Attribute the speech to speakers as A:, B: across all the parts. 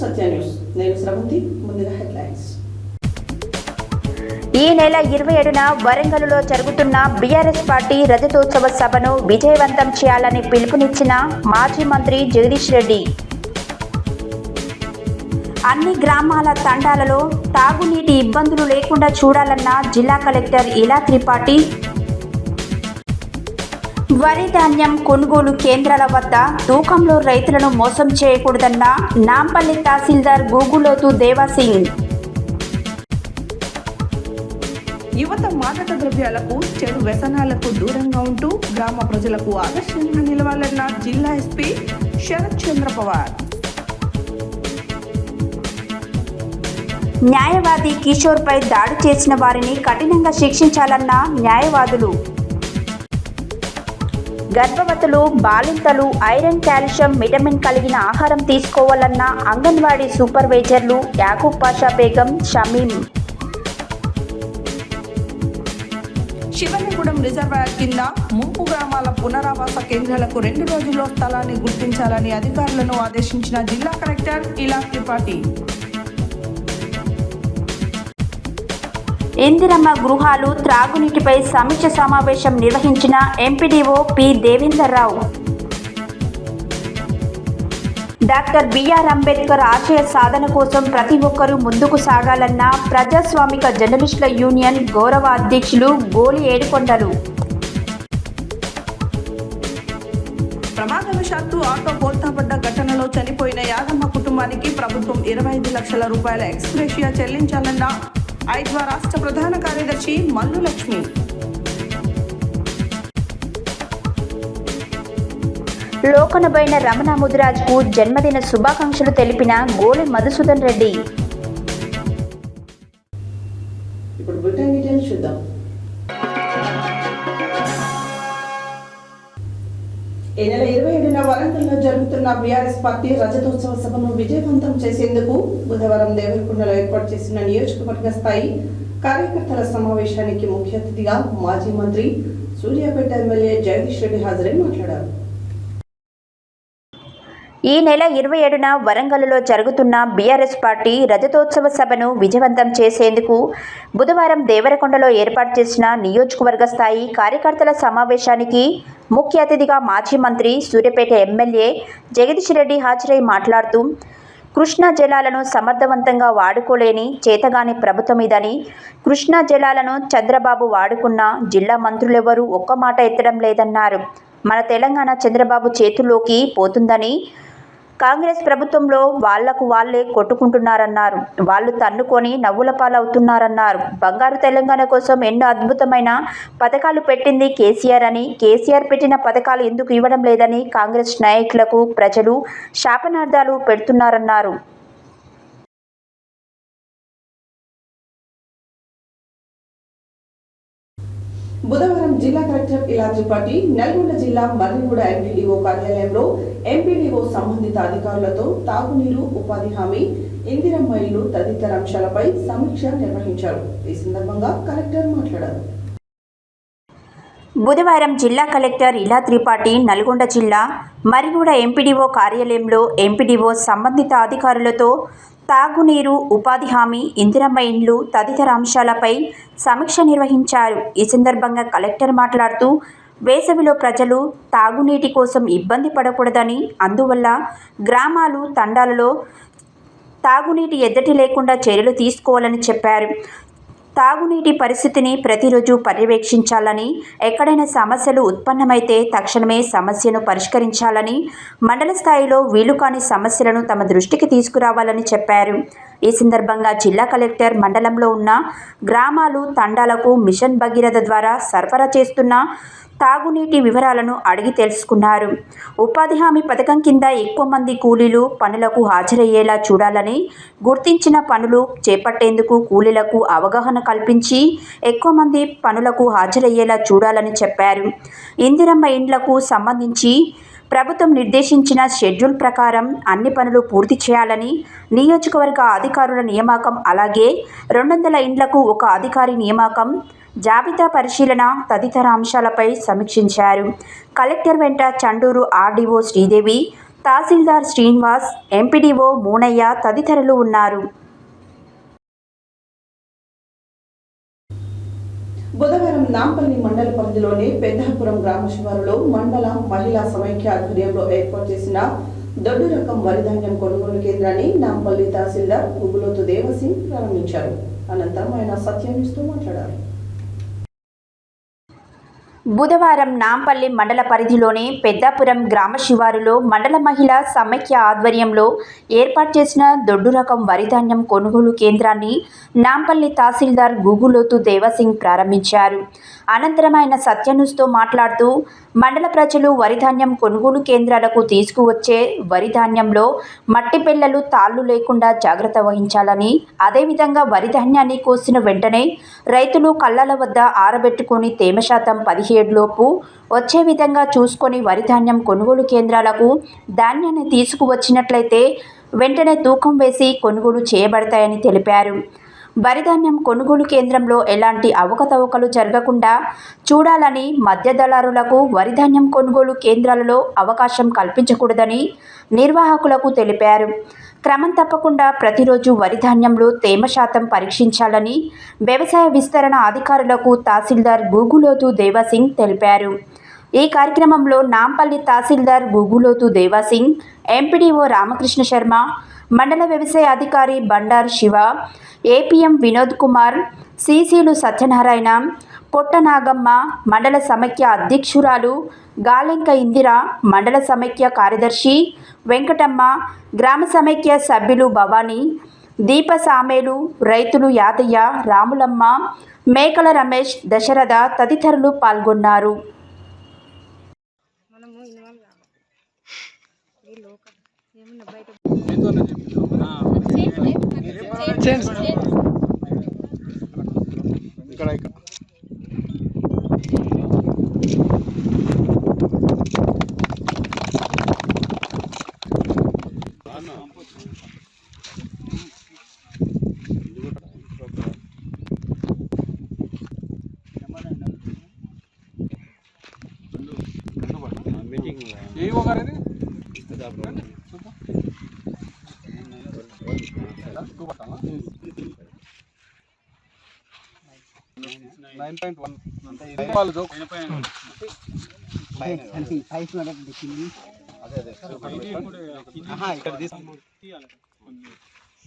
A: సత్య news. నేను శ్రవంతి. ముందుగా headlines.
B: ఈ నెల 27న వరంగల్లో జరుగుతున్న బీఆర్ఎస్ పార్టీ రజతోత్సవ సభను విజయవంతం చేయాలని పిలుపునిచ్చిన మాజీ మంత్రి జగదీష్ రెడ్డి. అన్ని గ్రామాల తండాలలో తాగునీటి ఇబ్బందులు లేకుండా చూడాలన్న జిల్లా కలెక్టర్ ఇలా త్రిపాఠి. వరి ధాన్యం కొనుగోలు కేంద్రాల వద్ద తూకంలో రైతులను మోసం చేయకూడదన్న నాంపల్లి తహసీల్దార్ గూగులోతు దేవాసింగ్.
A: యువత మాదక ద్రవ్యాలకు, చెడు వ్యసనాలకు దూరంగా ఉంటూ గ్రామ ప్రజలకు ఆదర్శంగా నిలవాలన్న జిల్లా ఎస్పీ శరత్ చంద్ర పవార్.
B: న్యాయవాది కిషోర్పై దాడి చేసిన వారిని కఠినంగా శిక్షించాలన్న న్యాయవాదులు. గర్భవతులు, బాలింతలు ఐరన్, కాల్షియం, విటమిన్ కలిగిన ఆహారం తీసుకోవాలన్న అంగన్వాడీ సూపర్వైజర్లు యాకూబ్ పాషా, బేగం, షమీం.
A: శివనగూడెం రిజర్వాయర్ కింద ముంపు గ్రామాల పునరావాస కేంద్రాలకు 2 రోజుల్లో స్థలాన్ని గుర్తించాలని అధికారులను ఆదేశించిన జిల్లా కలెక్టర్ ఇలా త్రిపాఠి.
B: ఇందిరమ్మ గృహాలు, త్రాగునీటిపై సమీక్ష సమావేశం నిర్వహించిన ఎంపీడీఓ పి దేవేందర్ రావు. డాక్టర్ బిఆర్ అంబేద్కర్ ఆశయ సాధన కోసం ప్రతి ఒక్కరూ ముందుకు సాగాలన్న ప్రజాస్వామిక జర్నలిస్టుల యూనియన్ గౌరవ అధ్యక్షులు గోలి ఏడుకొండలు.
A: ప్రమాదవశాత్తు ఆటో బోల్తాపడ్డ ఘటనలో చనిపోయిన యాదమ్మ కుటుంబానికి ప్రభుత్వం 25 లక్షల రూపాయల ఎక్స్గ్రేషియా చెల్లించాలన్న ఐద్వా రాష్ట్ర ప్రధాన కార్యదర్శి మల్లు లక్ష్మి.
B: లోకనబైన రమణ ముదిరాజ్కు జన్మదిన శుభాకాంక్షలు తెలిపిన గోలి మధుసూదన్ రెడ్డి.
A: ఇప్పుడు బులెటిన్ డీటెయిల్స్ చూద్దాం. ఈ నెల 27న వరంగల్లో జరుగుతున్న బీఆర్ఎస్ పార్టీ రజతోత్సవ సభను విజయవంతం చేసేందుకు బుధవారం దేవరకొండలో ఏర్పాటు చేసిన నియోజకవర్గ స్థాయి కార్యకర్తల సమావేశానికి ముఖ్య అతిథిగా మాజీ మంత్రి సూర్యాపేట ఎమ్మెల్యే జగదీష్ రెడ్డి హాజరై మాట్లాడారు.
B: ఈ నెల 27న వరంగల్లో జరుగుతున్న బీఆర్ఎస్ పార్టీ రజతోత్సవ సభను విజయవంతం చేసేందుకు బుధవారం దేవరకొండలో ఏర్పాటు చేసిన నియోజకవర్గ స్థాయి కార్యకర్తల సమావేశానికి ముఖ్య అతిథిగా మాజీ మంత్రి సూర్యాపేట ఎమ్మెల్యే జగదీష్ రెడ్డి హాజరై మాట్లాడుతూ కృష్ణా జలాలను సమర్థవంతంగా వాడుకోలేని చేతగాని ప్రభుత్వం ఇదని, కృష్ణా జలాలను చంద్రబాబు వాడుకున్న జిల్లా మంత్రులెవరూ ఒక్క మాట ఎత్తడం లేదన్నారు. మన తెలంగాణ చంద్రబాబు చేతుల్లోకి పోతుందని, కాంగ్రెస్ ప్రభుత్వంలో వాళ్లకు వాళ్లే కొట్టుకుంటున్నారన్నారు. వాళ్ళు తన్నుకొని నవ్వుల పాలవుతున్నారన్నారు. బంగారు తెలంగాణ కోసం ఎన్నో అద్భుతమైన పథకాలు పెట్టింది కేసీఆర్ అని, కేసీఆర్ పెట్టిన పథకాలు ఎందుకు ఇవ్వడం లేదని కాంగ్రెస్ నాయకులకు ప్రజలు శాపనార్థాలు పెడుతున్నారన్నారు.
A: బుధవారం జిల్లా కలెక్టర్ ఇలా త్రిపాఠి నల్గొండ జిల్లా మర్రిగూడ ఎంపీడీఓ కార్యాలయంలో ఎంపీడీఓ సంబంధిత అధికారులతో తాగునీరు, ఉపాధి హామీ, ఇందిరమ్మ ఇల్లు తదితర అంశాలపై సమీక్ష నిర్వహించారు. ఈ సందర్భంగా కలెక్టర్ మాట్లాడారు.
B: బుధవారం జిల్లా కలెక్టర్ ఇలా త్రిపాఠి నల్గొండ జిల్లా మర్రిగూడ ఎంపీడీఓ కార్యాలయంలో ఎంపీడీఓ సంబంధిత అధికారులతో తాగునీరు, ఉపాధి హామీ, ఇందిరమ్మ ఇండ్లు తదితర అంశాలపై సమీక్ష నిర్వహించారు. ఈ సందర్భంగా కలెక్టర్ మాట్లాడుతూ వేసవిలో ప్రజలు తాగునీటి కోసం ఇబ్బంది పడకూడదని, అందువల్ల గ్రామాలు, తండాలలో తాగునీటి ఎద్దడి లేకుండా చర్యలు తీసుకోవాలని చెప్పారు. తాగునీటి పరిస్థితిని ప్రతిరోజు పర్యవేక్షించాలని, ఎక్కడైనా సమస్యలు ఉత్పన్నమైతే తక్షణమే సమస్యను పరిష్కరించాలని, మండల స్థాయిలో వీలుకాని సమస్యలను తమ దృష్టికి తీసుకురావాలని చెప్పారు. ఈ సందర్భంగా జిల్లా కలెక్టర్ మండలంలో ఉన్న గ్రామాలు, తండాలకు మిషన్ భగీరథ ద్వారా సరఫరా చేస్తున్న తాగునీటి వివరాలను అడిగి తెలుసుకున్నారు. ఉపాధి హామీ పథకం కింద ఎక్కువ మంది కూలీలు పనులకు హాజరయ్యేలా చూడాలని, గుర్తించిన పనులు చేపట్టేందుకు కూలీలకు అవగాహన కల్పించి ఎక్కువ మంది పనులకు హాజరయ్యేలా చూడాలని చెప్పారు. ఇందిరమ్మ ఇండ్లకు సంబంధించి ప్రభుత్వం నిర్దేశించిన షెడ్యూల్ ప్రకారం అన్ని పనులు పూర్తి చేయాలని, నియోజకవర్గ అధికారుల నియామకం, అలాగే 200 ఇండ్లకు ఒక అధికారి నియామకం, జాబితా పరిశీలన తదితర అంశాలపై సమీక్షించారు. కలెక్టర్ వెంట చండూరు ఆర్డీఓ శ్రీదేవి, తహసీల్దార్ శ్రీనివాస్, ఎంపీడీఓ మూనయ్య తదితరులు ఉన్నారు.
A: బుధవారం నాంపల్లి మండల పరిధిలోని పెద్దాపురం గ్రామ శివారులో మండల మహిళా సమైక్య ఆధ్వర్యంలో ఏర్పాటు చేసిన దొడ్డు రకం వరిధాన్యం కొనుగోలు కేంద్రాన్ని నాంపల్లి తహసీల్దార్ గుగులోతు దేవసింగ్ ప్రారంభించారు. అనంతరం ఆయన సత్యనిస్తూ మాట్లాడారు.
B: బుధవారం నాంపల్లి మండల పరిధిలోని పెద్దాపురం గ్రామ శివారులో మండల మహిళా సమైక్య ఆధ్వర్యంలో ఏర్పాటు చేసిన దొడ్డు రకం వరిధాన్యం కొనుగోలు కేంద్రాన్ని నాంపల్లి తహసీల్దార్ గుగులోతు దేవసింగ్ ప్రారంభించారు. అనంతరం ఆయన సత్యన్యూస్తో మాట్లాడుతూ మండల ప్రజలు వరిధాన్యం కొనుగోలు కేంద్రాలకు తీసుకువచ్చే వరిధాన్యంలో మట్టి పిల్లలు తాళ్లు లేకుండా జాగ్రత్త వహించాలని, అదేవిధంగా వరిధాన్యాన్ని కోసిన వెంటనే రైతులు కళ్ళల వద్ద ఆరబెట్టుకుని తేమ శాతం 17 లోపు వచ్చే విధంగా చూసుకొని వరిధాన్యం కొనుగోలు కేంద్రాలకు ధాన్యాన్ని తీసుకువచ్చినట్లయితే వెంటనే తూకం వేసి కొనుగోలు చేయబడతాయని తెలిపారు. వరిధాన్యం కొనుగోలు కేంద్రంలో ఎలాంటి అవకతవకలు జరగకుండా చూడాలని, మధ్య దళారులకు వరిధాన్యం కొనుగోలు కేంద్రాలలో అవకాశం కల్పించకూడదని నిర్వాహకులకు తెలిపారు. క్రమం తప్పకుండా ప్రతిరోజు వరిధాన్యంలో తేమ శాతం పరీక్షించాలని వ్యవసాయ విస్తరణ అధికారులకు తహసీల్దార్ గుగులోతు దేవసింగ్ తెలిపారు. ఈ కార్యక్రమంలో నాంపల్లి తహసీల్దార్ గుగులోతు దేవసింగ్, ఎంపీడీఓ రామకృష్ణ శర్మ, మండల వ్యవసాయ అధికారి బండారు శివ, ఏపీఎం వినోద్ కుమార్, సీసీలు సత్యనారాయణ, పొట్ట నాగమ్మ, మండల సమైక్య అధ్యక్షురాలు గాలెంక ఇందిర, మండల సమైక్య కార్యదర్శి వెంకటమ్మ, గ్రామ సమైక్య సభ్యులు భవానీ, దీప సామేలు, రైతులు యాదయ్య, రాములమ్మ, మేకల రమేష్, దశరథ తదితరులు పాల్గొన్నారు.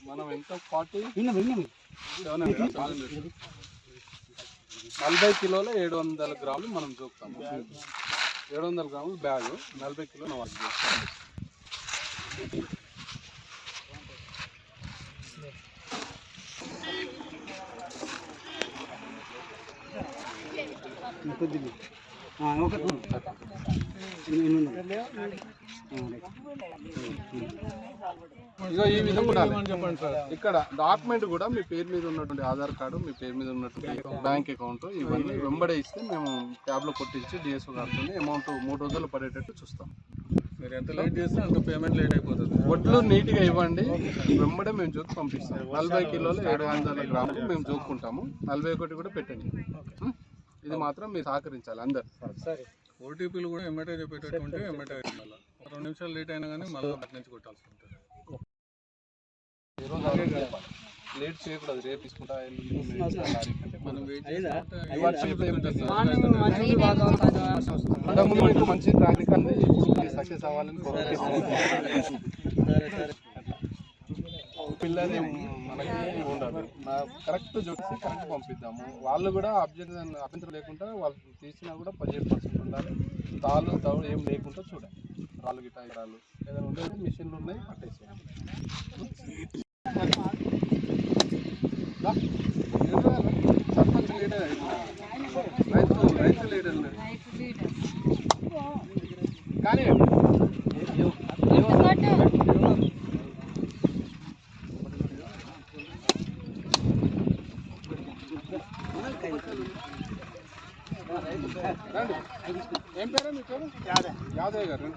C: మనం ఎంత 40 కిలోల 700 గ్రాములు మనం చూపుతాము. 700 గ్రాములు బ్యాగు 40 కిలోలు వాళ్ళు చేస్తాము. ఇక ఈ విధంగా చెప్పండి సార్. ఇక్కడ డాక్యుమెంట్ కూడా మీ పేరు మీద ఉన్నటువంటి ఆధార్ కార్డు, మీ పేరు మీద ఉన్నటువంటి బ్యాంక్ అకౌంట్ ఇవన్నీ వెంబడే ఇస్తే మేము క్యాబ్లో కొట్టించి డిఎస్ఓ గారితో అమౌంట్ 3 రోజులు పడేటట్టు చూస్తాం. మీరు ఎంత లేట్ చేస్తే అంత పేమెంట్ లేట్ అయిపోతుంది. ఒట్లు నీట్గా ఇవ్వండి, వెంబడే మేము జోకి పంపిస్తాం. 40 కిలోలు 700 గ్రాములు మేము జోక్కుంటాము. 41 కూడా పెట్టండి. ఇది మాత్రం మీరు సహకరించాలి అందరు. సరే, ఓటీపీలు కూడా ఎమ్మటే చెప్పేటట్టు ఎమ్మటే 2 నిమిషాలు లేట్ అయినా కానీ మళ్ళీ అటు నుంచి కొట్టాల్సి ఉంటుంది. లేట్ చేయకూడదు, రేపు తీసుకుంటా. మంచి ట్రాఫిక్ అంది, సక్సెస్ అవ్వాలని పిల్లలు మనకి ఉండదు. కరెక్ట్ చూసి కరెక్ట్ పంపిద్దాము. వాళ్ళు కూడా అభ్యంతరం లేకుండా వాళ్ళు తీసినా కూడా 17% ఉండాలి. తాళ్ళు ఏం లేకుండా చూడాలి. రాళ్ళు గిట్ట రాళ్ళు ఏదైనా ఉంటే మిషన్లు ఉన్నాయి, పట్టేసేయాలి. సర్పంచ్ లీడర్, రైతు లీడర్ కానీ ఏం పేరు మీ పేరు? యాదయ్య గారు.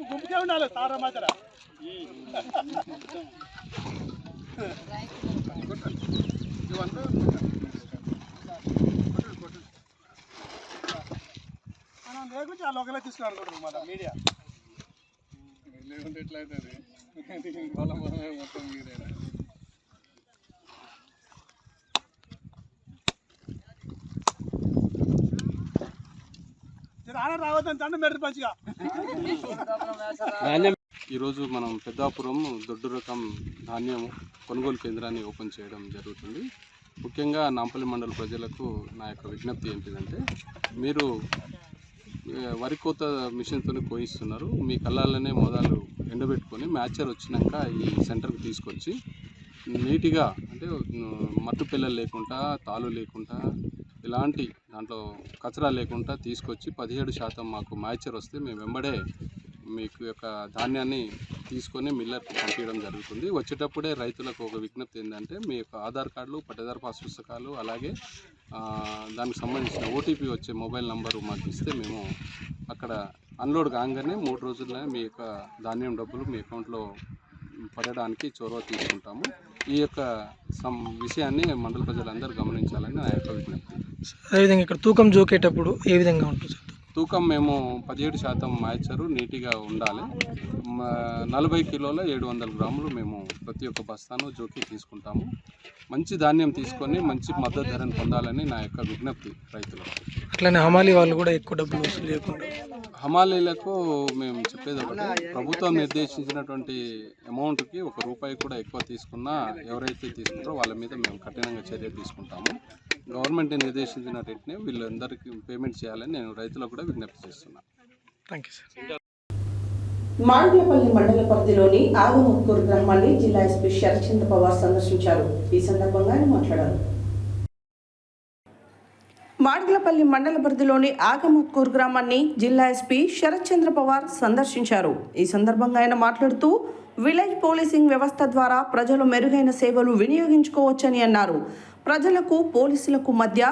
D: గుంపుకే ఉండాలి సారా మాత్ర మనం లేకుంటే వాళ్ళు ఒకలే తీసుకురానుకుంటారు మన మీడియా లేకుంటే ఎట్లా అవుతుంది మొత్తం మీరేనా
C: ఈరోజు మనం పెద్దాపురం దొడ్డు రకం ధాన్యం కొనుగోలు కేంద్రాన్ని ఓపెన్ చేయడం జరుగుతుంది. ముఖ్యంగా నాంపల్లి మండల ప్రజలకు నా యొక్క విజ్ఞప్తి ఏంటిదంటే, మీరు వరి కోత మిషన్తో కోయిస్తున్నారు. మీ కళ్ళాలనే మొదలు ఎండబెట్టుకొని మ్యాచర్ వచ్చినాక ఈ సెంటర్కి తీసుకొచ్చి నీట్గా, అంటే మట్టు పిల్లలు లేకుండా, తాళ్ళు లేకుండా, ఇలాంటి దాంట్లో కచరా లేకుండా తీసుకొచ్చి 17% మాకు మ్యాచర్ వస్తే మేము వెంబడే మీకు యొక్క ధాన్యాన్ని తీసుకొని మిల్లర్కి పంపించడం జరుగుతుంది. వచ్చేటప్పుడే రైతులకు ఒక విజ్ఞప్తి ఏంటంటే, మీ యొక్క ఆధార్ కార్డులు, పట్టదారు పాస్ పుస్తకాలు, అలాగే దానికి సంబంధించిన ఓటీపీ వచ్చే మొబైల్ నంబరు మాకు ఇస్తే మేము అక్కడ అన్లోడ్ కాగానే 3 రోజుల్లో మీ యొక్క ధాన్యం డబ్బులు మీ అకౌంట్లో పడడానికి చొరవ తీసుకుంటాము. ఈ యొక్క విషయాన్ని మండల ప్రజలందరూ గమనించాలని నా యొక్క విజ్ఞప్తి.
E: అదేవిధంగా ఇక్కడ తూకం జోకేటప్పుడు ఏ విధంగా ఉంటుంది సార్?
C: తూకం మేము 17% మ్యాచరు నీట్గా ఉండాలి. 40 కిలోల 700 గ్రాములు మేము ప్రతి ఒక్క బస్తాను జోకి తీసుకుంటాము. మంచి ధాన్యం తీసుకొని మంచి మద్దతు ధరను పొందాలని నా యొక్క విజ్ఞప్తి రైతులకు.
E: అట్లనే హమాలీ వాళ్ళు కూడా ఎక్కువ డబ్బులు వసూలు చేయకుండా,
C: హమాలీలకు మేము చెప్పేది ఒకటి, ప్రభుత్వం నిర్దేశించినటువంటి అమౌంట్కి 1 రూపాయి కూడా ఎక్కువ తీసుకున్నా ఎవరైతే తీసుకుంటారో వాళ్ళ మీద మేము కఠినంగా చర్య తీసుకుంటాము. గవర్నమెంట్ నిర్దేశించిన రేట్నే వీళ్ళందరికీ పేమెంట్ చేయాలని నేను రైతులకు కూడా విజ్ఞప్తి చేస్తున్నాను.
E: Thank you sir.
A: మాడుగులపల్లి మండల పరిధిలోని ఆగమూర్కూరు గ్రామాన్ని జిల్లా ఎస్పీ శరత్చంద్ర పవార్ సందర్శించారు. ఈ సందర్భంగా ఆయన మాట్లాడారు. మాడుగులపల్లి మండల పరిధిలోని ఆగమూర్కూరు గ్రామాన్ని జిల్లా ఎస్పీ శరత్చంద్ర పవార్ సందర్శించారు. ఈ సందర్భంగా ఆయన మాట్లాడుతూ, విలేజ్ పోలీసింగ్ వ్యవస్థ ద్వారా ప్రజలు మెరుగైన సేవలు వినియోగించుకోవచ్చని అన్నారు. ప్రజలకు పోలీసులకు మధ్య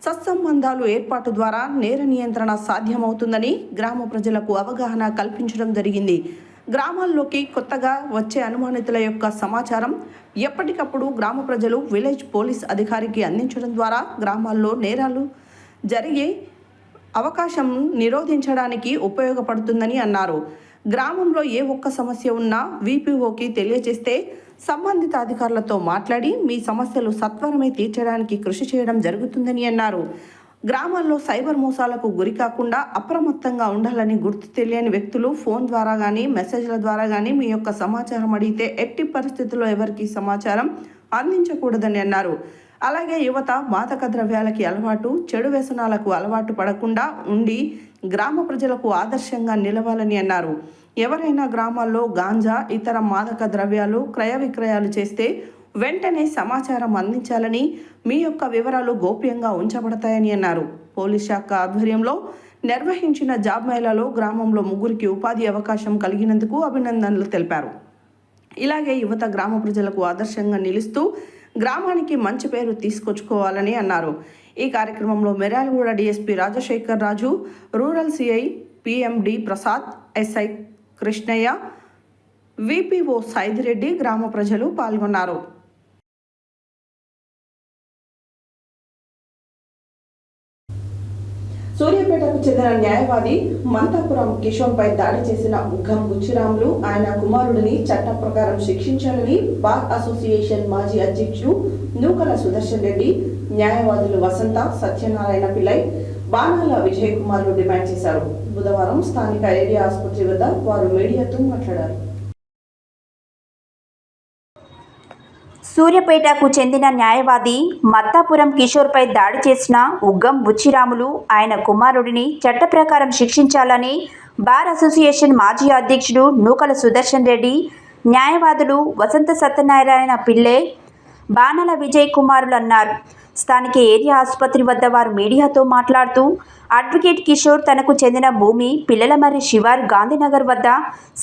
A: సత్సంబంధాలు ఏర్పాటు ద్వారా నేర నియంత్రణ సాధ్యమవుతుందని గ్రామ ప్రజలకు అవగాహన కల్పించడం జరిగింది. గ్రామాల్లోకి కొత్తగా వచ్చే అనుమానితుల యొక్క సమాచారం ఎప్పటికప్పుడు గ్రామ ప్రజలు విలేజ్ పోలీస్ అధికారికి అందించడం ద్వారా గ్రామాల్లో నేరాలు జరిగే అవకాశం నిరోధించడానికి ఉపయోగపడుతుందని అన్నారు. గ్రామంలో ఏ ఒక్క సమస్య ఉన్నా వీపీఓకి తెలియజేస్తే సంబంధిత అధికారులతో మాట్లాడి మీ సమస్యలు సత్వరమే తీర్చడానికి కృషి చేయడం జరుగుతుందని అన్నారు. గ్రామాల్లో సైబర్ మోసాలకు గురి కాకుండా అప్రమత్తంగా ఉండాలని, గుర్తు తెలియని వ్యక్తులు ఫోన్ ద్వారా కానీ మెసేజ్ల ద్వారా కానీ మీ యొక్క సమాచారం అడిగితే ఎట్టి పరిస్థితుల్లో ఎవరికి సమాచారం అందించకూడదని అన్నారు. అలాగే యువత మాదక ద్రవ్యాలకి అలవాటు, చెడు వ్యసనాలకు అలవాటు పడకుండా ఉండి గ్రామ ప్రజలకు ఆదర్శంగా నిలవాలని అన్నారు. ఎవరైనా గ్రామాల్లో గాంజా, ఇతర మాదక ద్రవ్యాలు క్రయ విక్రయాలు చేస్తే వెంటనే సమాచారం అందించాలని, మీ యొక్క వివరాలు గోప్యంగా ఉంచబడతాయని అన్నారు. పోలీస్ శాఖ ఆధ్వర్యంలో నిర్వహించిన జాబ్ మేళాలో గ్రామంలో 3కి ఉపాధి అవకాశం కలిగినందుకు అభినందనలు తెలిపారు. ఇలాగే యువత గ్రామ ప్రజలకు ఆదర్శంగా నిలుస్తూ గ్రామానికి మంచి పేరు తీసుకొచ్చుకోవాలని అన్నారు. ఈ కార్యక్రమంలో Miryalaguda DSP Rajasekhar Raju, rural CI PMD Prasad, SI Krishnaiah, VPO Saidireddy, గ్రామ ప్రజలు పాల్గొన్నారు. సూర్యాపేటకు చెందిన న్యాయవాది మంతాపురం కిషోర్పై దాడి చేసిన ఉగ్గం బుచ్చిరాములు, ఆయన కుమారుడిని చట్ట ప్రకారం శిక్షించాలని బార్ అసోసియేషన్ మాజీ అధ్యక్షుడు నూకల సుదర్శన్ రెడ్డి, న్యాయవాదులు వసంత, సత్యనారాయణ పిల్లై, బాణాల విజయ్ కుమార్లు డిమాండ్ చేశారు. బుధవారం స్థానిక ఏరియా ఆసుపత్రి వద్ద వారు మీడియాతో మాట్లాడారు.
B: సూర్యాపేటకు చెందిన న్యాయవాది మత్తాపురం కిషోర్పై దాడి చేసిన ఉగ్గం బుచ్చిరాములు, ఆయన కుమారుడిని చట్ట ప్రకారం శిక్షించాలని బార్ అసోసియేషన్ మాజీ అధ్యక్షుడు నూకల సుదర్శన్ రెడ్డి, న్యాయవాదులు వసంత, సత్యనారాయణ పిల్లే, బాణాల విజయ్ కుమారులు అన్నారు. స్థానిక ఏరియా ఆసుపత్రి వద్ద వారు మీడియాతో మాట్లాడుతూ, అడ్వకేట్ కిషోర్ తనకు చెందిన భూమి పిల్లలమర్రి శివార్ గాంధీనగర్ వద్ద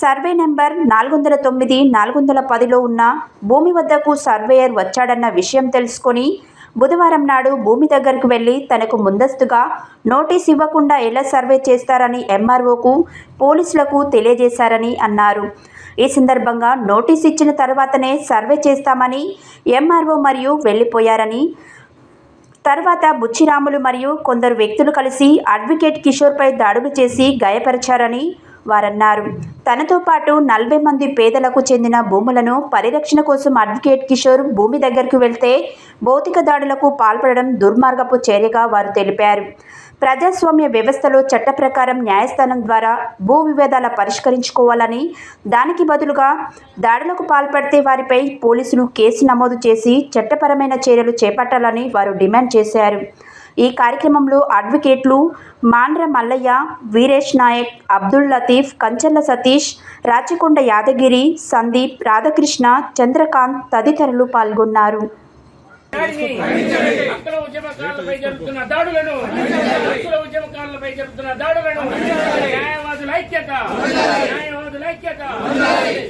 B: సర్వే నెంబర్ 409, 410లో ఉన్న భూమి వద్దకు సర్వేయర్ వచ్చాడన్న విషయం తెలుసుకొని బుధవారం నాడు భూమి దగ్గరకు వెళ్లి తనకు ముందస్తుగా నోటీస్ ఇవ్వకుండా ఎలా సర్వే చేస్తారని ఎంఆర్ఓకు పోలీసులకు తెలియజేశారని అన్నారు. ఈ సందర్భంగా నోటీస్ ఇచ్చిన తర్వాతనే సర్వే చేస్తామని ఎంఆర్ఓ మరియు వెళ్లిపోయారని, తర్వాత బుచ్చిరాములు మరియు కొందరు వ్యక్తులు కలిసి అడ్వకేట్ కిషోర్పై దాడులు చేసి గాయపరిచారని వారన్నారు. తనతో పాటు 40 మంది పేదలకు చెందిన భూములను పరిరక్షణ కోసం అడ్వకేట్ కిషోర్ భూమి దగ్గరకు వెళ్తే భౌతిక దాడులకు పాల్పడడం దుర్మార్గపు చర్యగా వారు తెలిపారు. ప్రజాస్వామ్య వ్యవస్థలో చట్ట ప్రకారం న్యాయస్థానం ద్వారా భూ వివాదాల పరిష్కరించుకోవాలని, దానికి బదులుగా దాడులకు పాల్పడితే వారిపై పోలీసులు కేసు నమోదు చేసి చట్టపరమైన చర్యలు చేపట్టాలని వారు డిమాండ్ చేశారు. ఈ కార్యక్రమంలో అడ్వకేట్లు మాండ్ర మల్లయ్య, వీరేష్ నాయక్, అబ్దుల్ లతీఫ్, కంచర్ల సతీష్, రాచకొండ యాదగిరి, సందీప్, రాధాకృష్ణ, చంద్రకాంత్ తదితరులు పాల్గొన్నారు.
F: అక్కడ ఉద్యమకారులపై జరుగుతున్న దాడులను న్యాయవాదుల ఐక్యత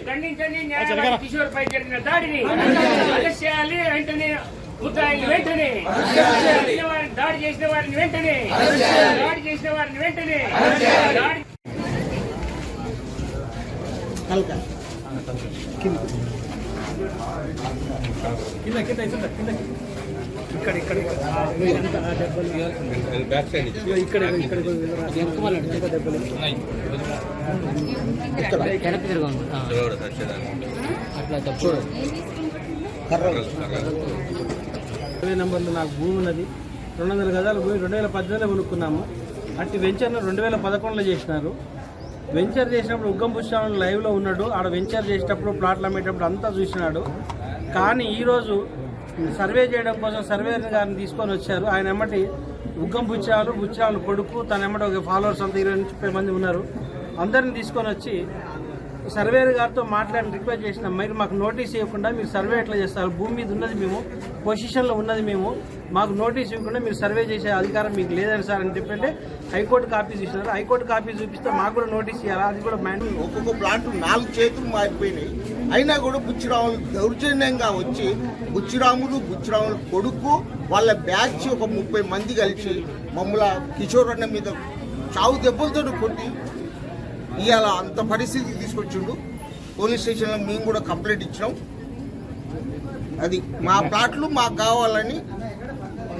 F: ఖండించండి. న్యాయవాది కిషోర్ పై జరిగిన దాడిని అరెస్ట్ చేయాలి. వెంటనే ముద్దాయిల్ని వెంటనే దాడి చేసిన వారిని వెంటనే
G: నంబర్లో నాకు భూమి ఉన్నది. 200 గజాల భూమి 2018లో కొనుక్కున్నాము. అట్టి వెంచర్ను 2011లో చేసినారు. వెంచర్ చేసినప్పుడు ఉగ్గం పుష్పాలు లైవ్లో ఉన్నాడు. ఆడ వెంచర్ చేసేటప్పుడు ప్లాట్లు అమ్మేటప్పుడు అంతా చూసినాడు. కానీ ఈరోజు సర్వే చేయడం కోసం సర్వేయర్ గారిని తీసుకొని వచ్చారు. ఆయన ఎమ్మటి ఉగ్గం బుచ్చాలు కొడుకు, తన ఎమ్మటి ఒక ఫాలోవర్స్ అంతా 20-30 మంది ఉన్నారు. అందరిని తీసుకొని వచ్చి సర్వేయర్ గారితో మాట్లాడి రిక్వెస్ట్ చేసినాం, మీరు మాకు నోటీస్ ఇవ్వకుండా మీరు సర్వే ఎట్లా చేస్తారు? భూమి మీద ఉన్నది మేము, పొజిషన్లో ఉన్నది మేము, మాకు నోటీస్ ఇవ్వకుండా మీరు సర్వే చేసే అధికారం మీకు లేదని సార్ అని చెప్పంటే హైకోర్టు కాపీ చూసినారు. హైకోర్టు కాపీ చూపిస్తే మాకు కూడా నోటీస్ ఇవ్వాలి. అది కూడా
H: ఒక్కొక్క ప్లాట్ 4 చేతులు మారిపోయినాయి. అయినా కూడా బుచ్చిరాములు దౌర్జన్యంగా వచ్చి బుచ్చిరాములు కొడుకు వాళ్ళ బ్యాచ్ ఒక 30 మంది కలిసి మమ్మల్ని కిషోర్ అన్న మీద చావు దెబ్బలతో కొట్టి ఇవాళ అంత పరిస్థితికి తీసుకొచ్చిండు. పోలీస్ స్టేషన్లో మేము కూడా కంప్లైంట్ ఇచ్చినాం. అది మా ప్లాట్లు మాకు కావాలని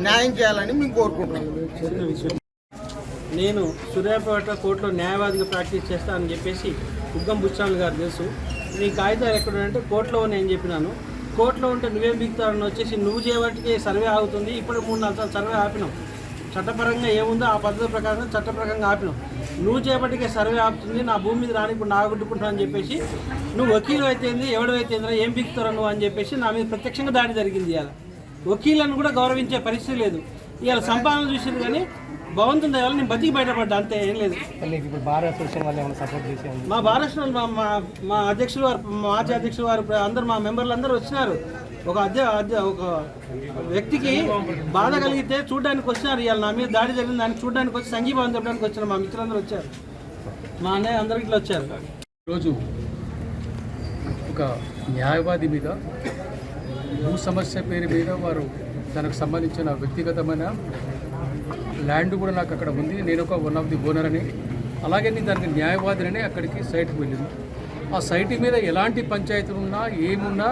H: న్యాయం చేయాలని మేము కోరుకుంటున్నాం.
G: నేను సూర్యాపేట కోర్టులో న్యాయవాదిగా ప్రాక్టీస్ చేస్తానని చెప్పేసి ఉగ్గం బుచ్చాలు గారు తెలుసు. నీ కాగితాలు ఎక్కడంటే కోర్టులో నేను చెప్పినాను. కోర్టులో ఉంటే నువ్వేం బిగుతారని వచ్చేసి నువ్వు చేయబట్టికి సర్వే ఆగుతుంది. ఇప్పుడు 3-4 సార్లు సర్వే ఆపినాం. చట్టపరంగా ఏముందో ఆ పద్ధతి ప్రకారం చట్టపరంగా ఆపినాం. నువ్వు చేపట్టికే సర్వే ఆపుతుంది, నా భూమి మీద రాని ఇప్పుడు నాగొట్టుకుంటావు అని చెప్పేసి నువ్వు వకీలు అయితేంది ఎవడైతేందిరా ఏం బిగుతారా నువ్వు అని చెప్పేసి నా మీద ప్రత్యక్షంగా దాడి జరిగింది. ఇవాళ వకీలను కూడా గౌరవించే పరిస్థితి లేదు. ఇవాళ సంపాదన చూసింది కానీ భగవంతుని దయ వల్ల నేను బతికి బయటపడ్డా, అంతే, ఏం లేదు. మా బార్ అసోసియేషన్ మా అధ్యక్షులు వారు, మాజీ అధ్యక్షులు వారు, అందరూ మా మెంబర్లు అందరూ వచ్చినారు. ఒక వ్యక్తికి బాధ కలిగితే చూడడానికి వచ్చినారు. ఇవాళ నా మీద దాడి జరిగింది దానికి చూడడానికి వచ్చి సంఘీభావం చెప్పడానికి వచ్చినారు. మా మిత్రులందరూ వచ్చారు, మా అన్నయ్య అందరూ ఇట్లా వచ్చారు.
I: ఈరోజు ఒక న్యాయవాది మీద భూ సమస్య పేరు మీద వారు తనకు సంబంధించిన వ్యక్తిగతమైన ల్యాండ్ కూడా నాకు అక్కడ ఉంది. నేను ఒక వన్ ఆఫ్ ది ఓనర్ అని, అలాగే నేను దానికి న్యాయవాదిని అక్కడికి సైట్కి వెళ్ళింది. ఆ సైట్ మీద ఎలాంటి పంచాయతీలు ఉన్నా ఏమున్నా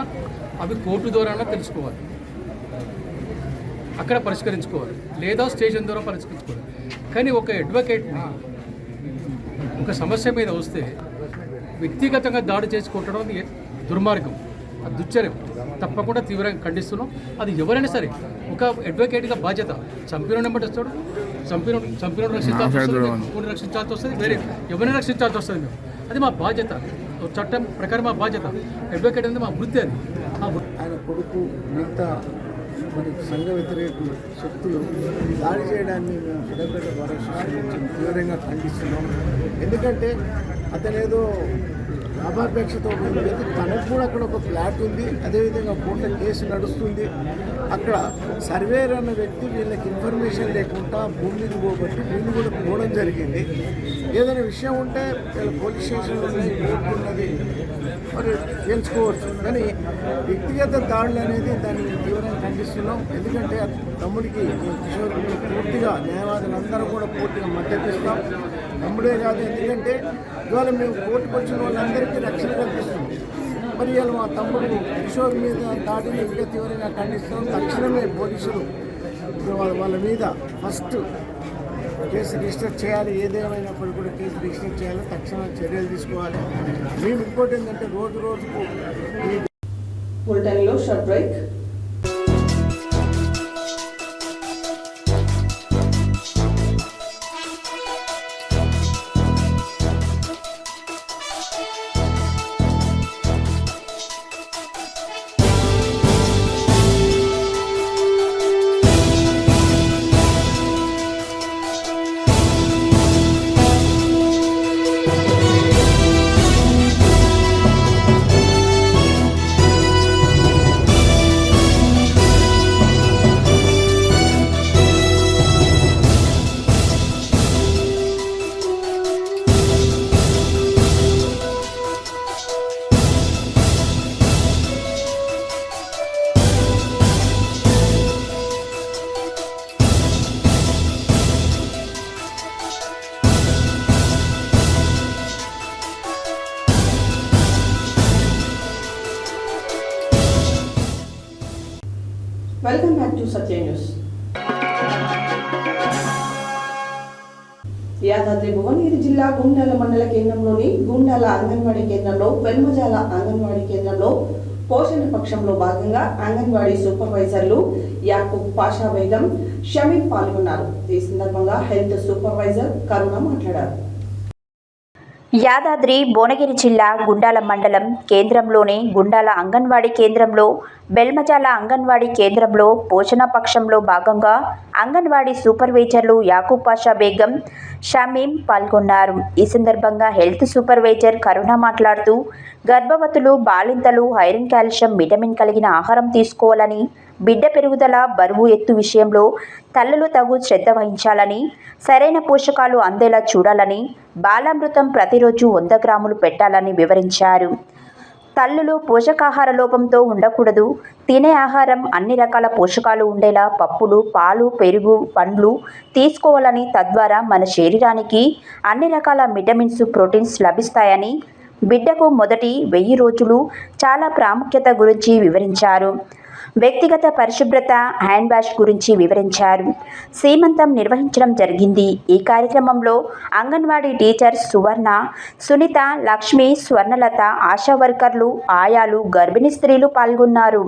I: అవి కోర్టు ద్వారా తెలుసుకోవాలి, అక్కడ పరిష్కరించుకోవాలి, లేదా స్టేషన్ ద్వారా పరిష్కరించుకోవాలి. కానీ ఒక అడ్వకేట్ని ఒక సమస్య మీద వస్తే వ్యక్తిగతంగా దాడి చేసి కొట్టడం అది దుర్మార్గం, అది దుశ్చర్యం, తప్పకుండా తీవ్రంగా ఖండిస్తున్నాం. అది ఎవరైనా సరే ఒక అడ్వకేట్గా బాధ్యత. చంపిన బట్టి వస్తాడు, చంపిన రక్షించాల్సి వస్తుంది, వేరే ఎవరైనా రక్షించాల్సి వస్తుంది. మేము అది మా బాధ్యత, చట్టం ప్రకారం మా బాధ్యత. అడ్వకేట్ అనేది మా వృత్తి. అది
J: ఆయన కొడుకు మిగతా మరి సంఘ వ్యతిరేక శక్తులు దాడి చేయడాన్ని మేము సూర్యాపేట బార్ అసోసియేషన్ తీవ్రంగా ఖండిస్తున్నాం. ఎందుకంటే అతనేదో లాభాపేక్షతో తనకు కూడా అక్కడ ఒక ఫ్లాట్ ఉంది, అదేవిధంగా కోర్టులో కేసు నడుస్తుంది. అక్కడ సర్వేయర్ అన్న వ్యక్తి వీళ్ళకి ఇన్ఫర్మేషన్ లేకుండా భూమిని పోగొట్టి భూమి కూడా పోవడం జరిగింది. ఏదైనా విషయం ఉంటే వీళ్ళ పోలీస్ స్టేషన్ ఉన్నది, కోర్టు ఉన్నది, తేల్చుకోవచ్చు. కానీ వ్యక్తిగత దాడులు అనేది దాన్ని తీవ్రంగా ఖండిస్తున్నాం. ఎందుకంటే తమ్ముడికి కిషోర్ పూర్తిగా న్యాయవాదులందరూ కూడా పూర్తిగా మద్దతు ఇస్తాం. తమ్ముడే కాదు, ఎందుకంటే ఇవాళ మేము కోర్టుకు వచ్చిన వాళ్ళందరికీ రక్షణ కల్పిస్తున్నాం. మరి ఇవాళ మా తమ్ముడు కిషోర్ మీద దాడిని ఇంకా తీవ్రంగా ఖండిస్తున్నాం. తక్షణమే పోలీసులు వాళ్ళ మీద ఫస్ట్ కేసు రిజిస్టర్ చేయాలి. ఏదేమైనప్పుడు కూడా కేసు రిజిస్టర్ చేయాలి, తక్షణ చర్యలు తీసుకోవాలి. మేము ఇంకోటి ఏంటంటే రోజుకు ఈ
A: బులెటిన్లో short break. Welcome back to Satya news. Yadadri Bhuvanagiri జిల్లా గుండాల మండల కేంద్రంలోని గుండాల అంగన్వాడీ కేంద్రంలో వెల్మజాల అంగన్వాడీ కేంద్రంలో పోషణ పక్షంలో భాగంగా అంగన్వాడీ సూపర్వైజర్లు యాకూబ్ పాషా బేగం, షమీం పాల్గొన్నారు. ఈ సందర్భంగా హెల్త్ సూపర్వైజర్ కరుణ మాట్లాడారు.
B: యాదాద్రి భువనగిరి జిల్లా గుండాల మండలం కేంద్రంలోని గుండాల అంగన్వాడీ కేంద్రంలో బెల్మజాల అంగన్వాడీ కేంద్రంలో పోషణ పక్షంలో భాగంగా అంగన్వాడీ సూపర్వైజర్లు యాకూబ్ పాషా బేగం, షమీం పాల్గొన్నారు. ఈ సందర్భంగా హెల్త్ సూపర్వైజర్ కరుణ మాట్లాడుతూ గర్భవతులు, బాలింతలు ఐరన్, కాల్షియం, విటమిన్ కలిగిన ఆహారం తీసుకోవాలని, బిడ్డ పెరుగుదల, బరువు, ఎత్తు విషయంలో తల్లులు తగు శ్రద్ధ వహించాలని, సరైన పోషకాలు అందేలా చూడాలని, బాలామృతం ప్రతిరోజు 100 గ్రాములు పెట్టాలని వివరించారు. తల్లులు పోషకాహార లోపంతో ఉండకూడదు. తినే ఆహారం అన్ని రకాల పోషకాలు ఉండేలా పప్పులు, పాలు, పెరుగు, పండ్లు తీసుకోవాలని, తద్వారా మన శరీరానికి అన్ని రకాల విటమిన్స్, ప్రోటీన్స్ లభిస్తాయని, బిడ్డకు మొదటి 1000 రోజులు చాలా ప్రాముఖ్యత గురించి వివరించారు. వ్యక్తిగత పరిశుభ్రత, హ్యాండ్ వాష్ గురించి వివరించారు. సీమంతం నిర్వహించడం జరిగింది. ఈ కార్యక్రమంలో అంగన్వాడీ టీచర్స్ సువర్ణ, సునీత, లక్ష్మి, స్వర్ణలత, ఆశా వర్కర్లు, ఆయాలు, గర్భిణీ స్త్రీలు పాల్గొన్నారు.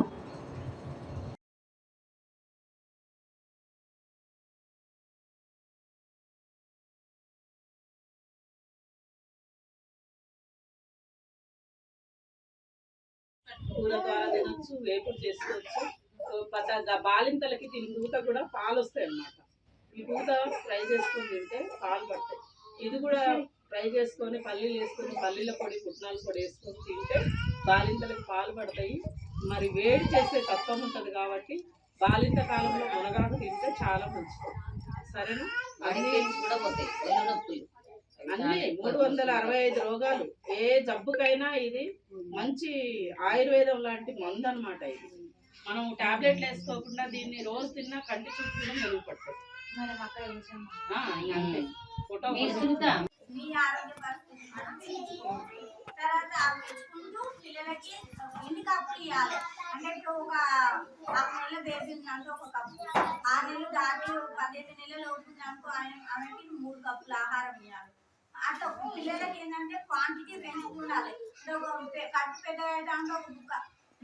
K: కూర ద్వారా తినొచ్చు, వేపుడు చేసుకోవచ్చు. బాలింతలకి దీని పూత కూడా పాలు వస్తాయి అన్నమాట. ఈ పూత ఫ్రై చేసుకొని తింటే పాలు పడతాయి. ఇది కూడా ఫ్రై చేసుకొని పల్లీలు వేసుకొని, పల్లీల పొడి, పుట్నాల పొడి వేసుకొని తింటే బాలింతలకు పాలు పడతాయి. మరి వేడి చేసే తత్వం ఉంటుంది కాబట్టి బాలింత కాలంలో మునగాకు తింటే చాలా మంచిది. సరేనా? అన్ని 365 రోగాలు, ఏ జబ్బుకైనా ఇది మంచి ఆయుర్వేదం లాంటి మందు అనమాట. ఇది మనం టాబ్లెట్లు వేసుకోకుండా దీన్ని రోజు తిన్నా కంటి చూపు కూడా మెరుగుపడుతుంది. అంతే ఫోటో
L: తర్వాత తెచ్చుకుంటూ పిల్లలకి ఎన్ని కప్పులు ఇవ్వాలి అంటే ఇప్పుడు ఒక 6 నెలల బేబీ ఉందంటే ఒక కప్పు, 6 నెలలు దాటి 15 నెలలు అవుతుందనుకో ఆమెకి 3 కప్పులు ఆహారం ఇవ్వాలి. అట్లా పిల్లలకి ఏంటంటే క్వాంటిటీ పెంచుకుండాలి. కట్టు పెద్ద అయ్యేదాంట్లో ఒక బుక్క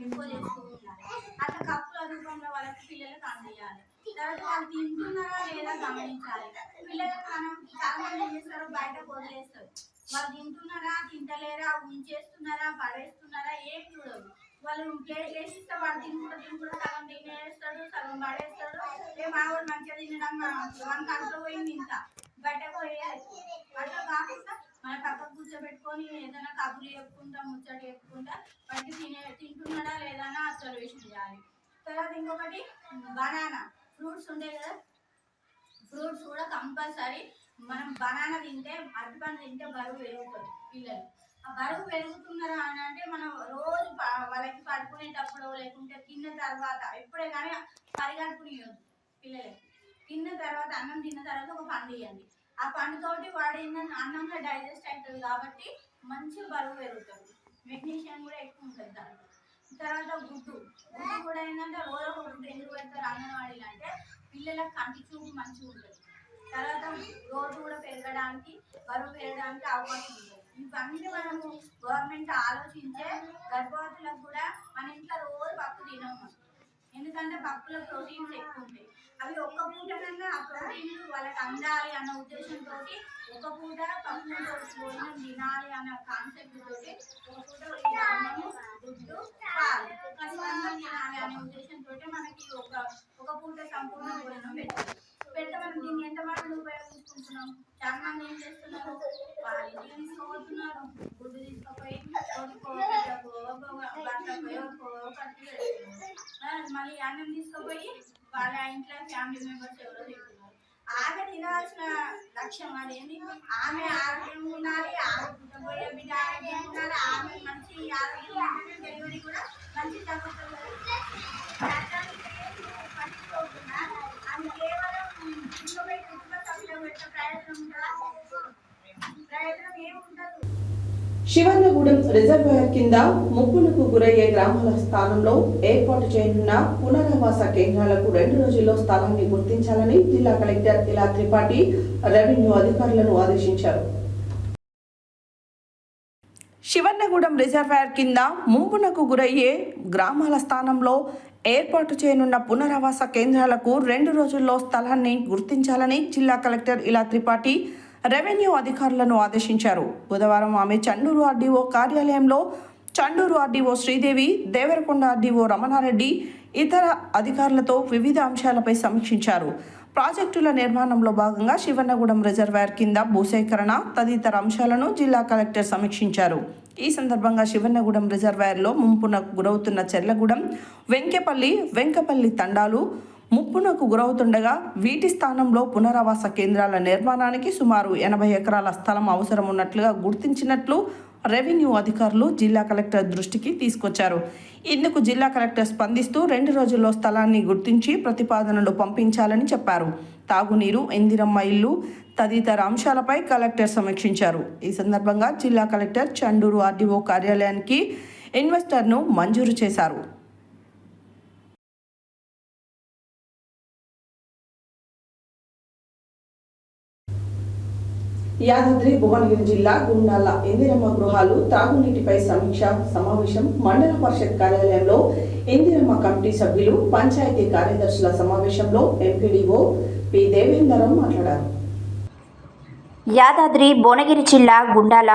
L: ఎక్కువ చేస్తూ ఉండాలి. అట్లా కప్పుల రూపంలో వాళ్ళకి పిల్లలకు అందియాలి. తర్వాత వాళ్ళు తింటున్నారా లేదా గమనించాలి. పిల్లలకు మనం చాలా మంది ఏం చేస్తారు, బయటకు వదిలేస్తారు. వాళ్ళు తింటున్నారా, తింటలేరా, ఉంచేస్తున్నారా, పడేస్తున్నారా, ఏం చూడదు. వాళ్ళు ప్లేట్ వేసిస్తే వాడు తినుకుంటూ సగం తినేస్తాడు, సగం పడేస్తాడు. మావాడు మంచిగా తినడం వన్ కంట్లో పోయింది, ఇంకా బయటకు పోయేది. అట్లా కాకుండా మన పక్కకు కూర్చోబెట్టుకొని ఏదైనా కబుర్లు చెప్పుకుంటా, ముచ్చట చెప్పుకుంటా వాటికి తింటున్నాడా లేదా అని అబ్జర్వేషన్ చేయాలి. తర్వాత ఇంకొకటి బనానా ఫ్రూట్స్ ఉంటాయి కదా, ఫ్రూట్స్ కూడా కంపల్సరీ మనం బనానా తింటే, అరటిపండు తింటే బరువు పెరుగుతుంది పిల్లలు. ఆ బరువు పెరుగుతున్నారా అని అంటే మనం పడుకునేటప్పుడు లేకుంటే తిన్న తర్వాత ఎప్పుడే కానీ పరిగడుపునియొద్దు పిల్లలకి. తిన్న తర్వాత అన్నం తిన్న తర్వాత ఒక పండు ఇవ్వండి. ఆ పండుతోటి వాడు ఏంటంటే అన్నంలో డైజెస్ట్ అవుతుంది కాబట్టి మంచి బరువు పెరుగుతుంది. మెగ్నీషియం కూడా ఎక్కువ ఉంటుంది దాంట్లో. తర్వాత గుడ్డు కూడా ఏంటంటే రోజు ఒక గుడ్డు ఎందుకు పెడతారు అంగన్వాడీలు అంటే పిల్లలకు కంటి చూపు మంచిగా ఉంటుంది. తర్వాత రోజు కూడా పెరగడానికి బరువు పెరగడానికి అవకాశం ఉంటుంది. ఇవన్నీ మనము గవర్నమెంట్ ఆలోచించే గర్భవతులకు కూడా మన ఇంట్లో రోజు పప్పు తినము. ఎందుకంటే పప్పులో ప్రోటీన్స్ ఎక్కువ ఉంటాయి. అవి ఒక్క పూట కన్నా ఆ ప్రోటీన్లు వాళ్ళకి అందాలి అన్న ఉద్దేశంతో ఒక పూట పప్పు భోజనం తినాలి అన్న కాన్సెప్ట్ తోటి ఒక పూట ఈ అన్నము గుడ్డు పాలు ఖచ్చితంగా తినాలి అనే ఉద్దేశంతో మనకి ఒక పూట సంపూర్ణ భోజనం పెడితే మనం దీన్ని ఎంతమంది ఉపయోగించుకుంటున్నాం. చాలా మంది ఏం చేస్తున్నారు, వాళ్ళు తీసుకోబోతున్నారు, గుడ్డు తీసుకుపోయి మళ్ళీ అన్నం తీసుకుపోయి వాళ్ళ ఇంట్లో ఫ్యామిలీ మెంబర్స్ ఎవరో తింటున్నారు. ఆమె తినాల్సిన లక్ష్యం అదేంటి, ఆమె ఆరోగ్యం ఉండాలి, ఆరోగ్యపోయే బిడ్డ ఆరోగ్యం ఉండాలి, ఆమె మంచి ఆరోగ్యం డెలివరీ కూడా మంచి తగ్గుతుంది. పట్టించుకోకుండా ఆమె కేవలం ఇంట్లో కుటుంబ సభ్యులు పెట్టే ప్రయత్నం ఏముండదు.
A: శివన్నగూడెం రిజర్వాయర్ కింద ముప్పులకు గురయ్యే గ్రామాల స్థానంలో ఏర్పాటు చేయనున్న పునరావాస కేంద్రాలకు 2 రోజుల్లో స్థలాన్ని గుర్తించాలని జిల్లా కలెక్టర్ ఇలా త్రిపాఠి రెవెన్యూ అధికారులను ఆదేశించారు. శివన్నగూడెం రిజర్వాయర్ కింద ముంపునకు గురయ్యే గ్రామాల స్థానంలో ఏర్పాటు చేయనున్న పునరావాస కేంద్రాలకు 2 రోజుల్లో స్థలాన్ని గుర్తించాలని జిల్లా కలెక్టర్ ఇలా త్రిపాఠి రెవెన్యూ అధికారులను ఆదేశించారు. బుధవారం ఆమె చండూరు ఆర్డీఓ కార్యాలయంలో చండూరు ఆర్డీఓ శ్రీదేవి, దేవరకొండ ఆర్డీఓ రమణారెడ్డి ఇతర అధికారులతో వివిధ అంశాలపై సమీక్షించారు. ప్రాజెక్టుల నిర్మాణంలో భాగంగా శివన్నగూడెం రిజర్వాయర్ కింద భూసేకరణ తదితర అంశాలను జిల్లా కలెక్టర్ సమీక్షించారు. ఈ సందర్భంగా శివన్నగూడెం రిజర్వాయర్లో ముంపునకు గురవుతున్న చెర్లగూడెం, వెంకపల్లి తండాలు ముప్పునకు గురవుతుండగా వీటి స్థానంలో పునరావాస కేంద్రాల నిర్మాణానికి సుమారు 80 ఎకరాల స్థలం అవసరం ఉన్నట్లుగా గుర్తించినట్లు రెవెన్యూ అధికారులు జిల్లా కలెక్టర్ దృష్టికి తీసుకొచ్చారు. ఇందుకు జిల్లా కలెక్టర్ స్పందిస్తూ 2 రోజుల్లో స్థలాన్ని గుర్తించి ప్రతిపాదనలు పంపించాలని చెప్పారు. తాగునీరు, ఇందిరమ్మ ఇల్లు తదితర అంశాలపై కలెక్టర్ సమీక్షించారు. ఈ సందర్భంగా జిల్లా కలెక్టర్ చండూరు ఆర్డీఓ కార్యాలయానికి ఇన్వెస్టర్ను మంజూరు చేశారు. యాదాద్రి భువనగిరి జిల్లా గుండాల ఇందిరమ్మ గృహాలు తాగునీటిపై సమీక్ష సమావేశం మండల పరిషత్ కార్యాలయంలో ఇందిరమ్మ కమిటీ సభ్యులు, పంచాయతీ కార్యదర్శుల సమావేశంలో ఎంపీడీఓ పి దేవేందరం మాట్లాడారు.
B: యాదాద్రి భువనగిరి జిల్లా గుండాల